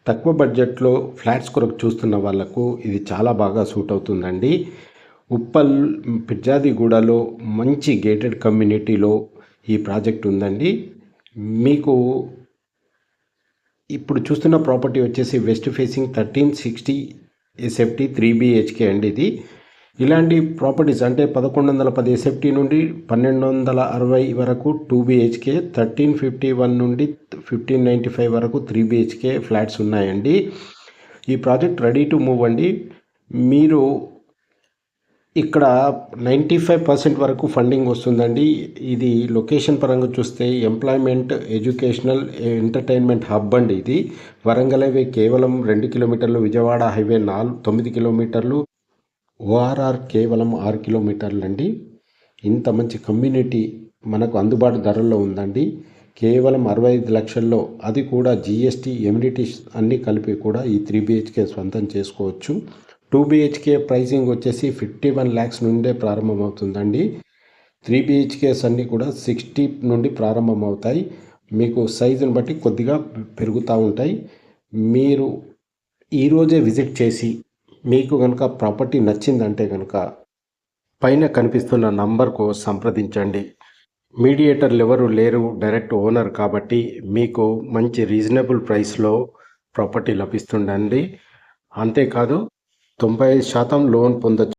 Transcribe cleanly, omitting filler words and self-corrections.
తక్కువ బడ్జెట్‌లో ఫ్లాట్స్ కొరకు చూస్తున్న వాళ్ళకు ఇది చాలా బాగా సూట్ అవుతుందండి. ఉప్పల్ పిర్జాదిగూడలో మంచి గేటెడ్ కమ్యూనిటీలో ఈ ప్రాజెక్ట్ ఉందండి. మీకు ఇప్పుడు చూస్తున్న ప్రాపర్టీ వచ్చేసి వెస్ట్ ఫేసింగ్ 1360 ఎస్ఎఫ్టీ 3 BHK అండి ఇది. ఇలాంటి ప్రాపర్టీస్ అంటే 1110 ఎస్ఎఫ్టీ నుండి 1260 వరకు 2 BHK, 1351 నుండి 1595 వరకు 3 BHK ఫ్లాట్స్ ఉన్నాయండి. ఈ ప్రాజెక్ట్ రెడీ టు మూవ్ అండి. మీరు ఇక్కడ 95% వరకు ఫండింగ్ వస్తుందండి. ఇది లొకేషన్ పరంగా చూస్తే ఎంప్లాయ్మెంట్, ఎడ్యుకేషనల్, ఎంటర్టైన్మెంట్ హబ్ అండి ఇది. వరంగల్ హైవే కేవలం 2 కిలోమీటర్లు, విజయవాడ హైవే 9 కిలోమీటర్లు, ఓఆర్ఆర్ కేవలం 6 కిలోమీటర్లు అండి. ఇంత మంచి కమ్యూనిటీ మనకు అందుబాటు ధరల్లో ఉందండి. కేవలం 65 లక్షల్లో, అది కూడా జిఎస్టీ ఎమ్యూనిటీస్ అన్నీ కలిపి కూడా ఈ 3 BHK సొంతం చేసుకోవచ్చు. 2 BHK ప్రైసింగ్ వచ్చేసి 51 lakhs నుండే ప్రారంభమవుతుందండి. 3 BHKs అన్నీ కూడా 60 నుండి ప్రారంభమవుతాయి. మీకు సైజుని బట్టి కొద్దిగా పెరుగుతూ ఉంటాయి. మీరు ఈరోజే విజిట్ చేసి మీకు కనుక ప్రాపర్టీ నచ్చిందంటే కనుక పైన కనిపిస్తున్న నంబర్కు సంప్రదించండి. మీడియేటర్లు ఎవరు లేరు, డైరెక్ట్ ఓనర్ కాబట్టి మీకు మంచి రీజనబుల్ ప్రైస్లో ప్రాపర్టీ లభిస్తుందండి. అంతేకాదు 95% లోన్ పొందొచ్చు.